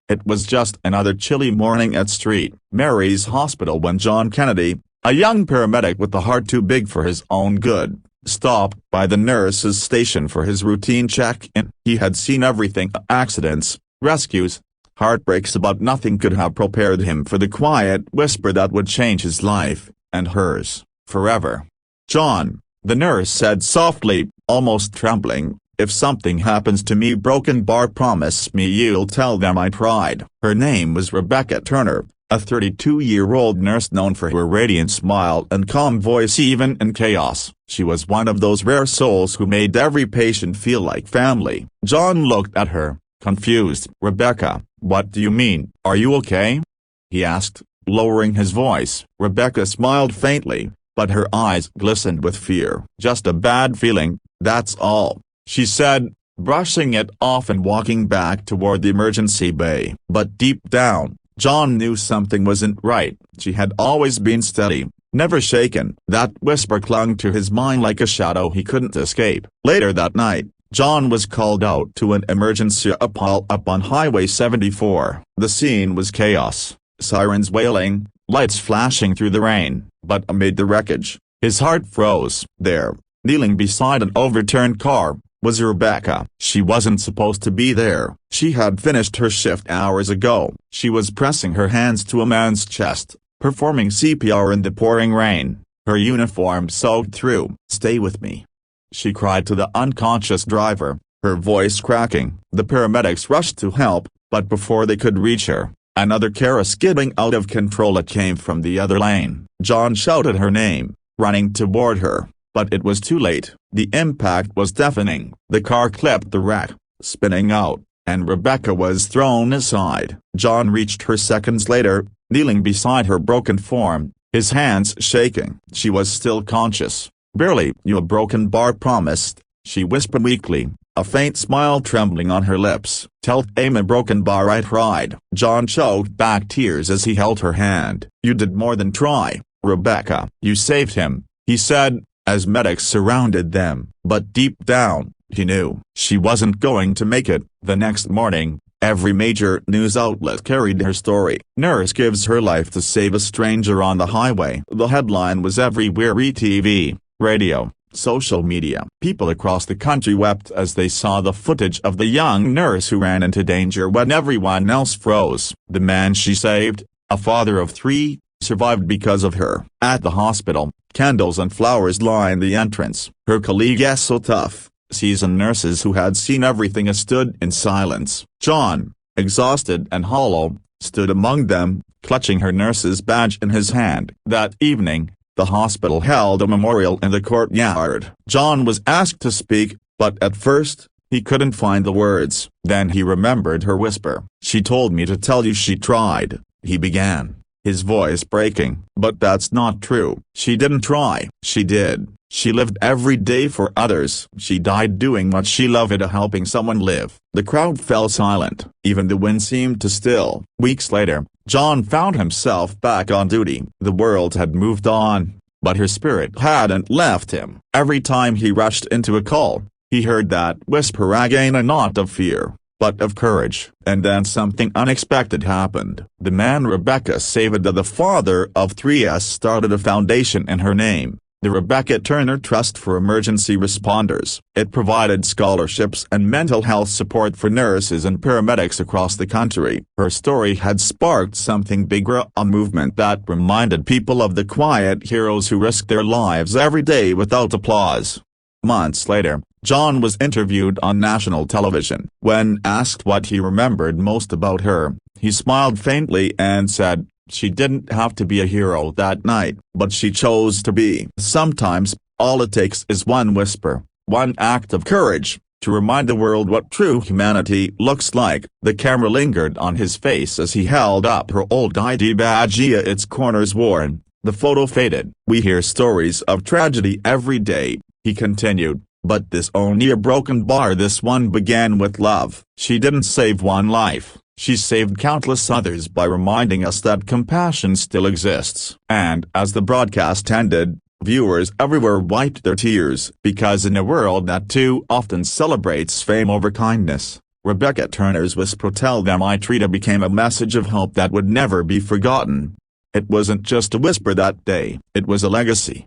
It was just another chilly morning at St. Mary's Hospital when John Kennedy, a young paramedic with a heart too big for his own good, stopped by the nurse's station for his routine check-in. He had seen everything: accidents, rescues, heartbreaks, but nothing could have prepared him for the quiet whisper that would change his life, and hers, forever. "John," the nurse said softly, almost trembling, "if something happens to me, promise me you'll tell them I tried." Her name was Rebecca Turner, a 32-year-old nurse known for her radiant smile and calm voice even in chaos. She was one of those rare souls who made every patient feel like family. John looked at her, confused. "Rebecca, what do you mean? Are you okay?" he asked, lowering his voice. Rebecca smiled faintly, but her eyes glistened with fear. "Just a bad feeling, that's all," she said, brushing it off and walking back toward the emergency bay. But deep down, John knew something wasn't right. She had always been steady, never shaken. That whisper clung to his mind like a shadow he couldn't escape. Later that night, John was called out to an emergency pile up on Highway 74. The scene was chaos, sirens wailing, lights flashing through the rain, but amid the wreckage, his heart froze. There, kneeling beside an overturned car, was Rebecca. She wasn't supposed to be there. She had finished her shift hours ago. She was pressing her hands to a man's chest, performing CPR in the pouring rain, her uniform soaked through. "Stay with me," she cried to the unconscious driver, her voice cracking. The paramedics rushed to help, but before they could reach her, another car skidding out of control. It came from the other lane. John shouted her name, running toward her, but it was too late. The impact was deafening. The car clipped the wreck, spinning out, and Rebecca was thrown aside. John reached her seconds later, kneeling beside her broken form, his hands shaking. She was still conscious. "Barely." "You promised," she whispered weakly, a faint smile trembling on her lips. "Tell him I tried." John choked back tears as he held her hand. "You did more than try, Rebecca. You saved him," he said, as medics surrounded them. But deep down, he knew she wasn't going to make it. The next morning, every major news outlet carried her story. "Nurse gives her life to save a stranger on the highway." The headline was everywhere: TV, radio, social media. People across the country wept as they saw the footage of the young nurse who ran into danger when everyone else froze. The man she saved, a father of 3, survived because of her. At the hospital, candles and flowers lined the entrance. Her colleagues, so tough, seasoned nurses who had seen everything, stood in silence. John, exhausted and hollow, stood among them, clutching her nurse's badge in his hand. That evening, the hospital held a memorial in the courtyard. John was asked to speak, but at first, he couldn't find the words. Then he remembered her whisper. "She told me to tell you she tried," he began, his voice breaking. "But that's not true. She didn't try. She did. She lived every day for others. She died doing what she loved, helping someone live." The crowd fell silent. Even the wind seemed to still. Weeks later, John found himself back on duty. The world had moved on, but her spirit hadn't left him. Every time he rushed into a call, he heard that whisper again, not of fear, but of courage. And then something unexpected happened. The man Rebecca saved, the father of 3, started a foundation in her name, the Rebecca Turner Trust for Emergency Responders. It provided scholarships and mental health support for nurses and paramedics across the country. Her story had sparked something bigger, a movement that reminded people of the quiet heroes who risked their lives every day without applause. Months later, John was interviewed on national television. When asked what he remembered most about her, he smiled faintly and said, "She didn't have to be a hero that night, but she chose to be." Sometimes, all it takes is one whisper, one act of courage, to remind the world what true humanity looks like. The camera lingered on his face as he held up her old ID badge, its corners worn. The photo faded. "We hear stories of tragedy every day," he continued, "but this only a broken bar. This one began with love." She didn't save one life. She saved countless others by reminding us that compassion still exists. And as the broadcast ended, viewers everywhere wiped their tears, because in a world that too often celebrates fame over kindness, Rebecca Turner's whisper "Tell them I treat" became a message of hope that would never be forgotten. It wasn't just a whisper that day, it was a legacy.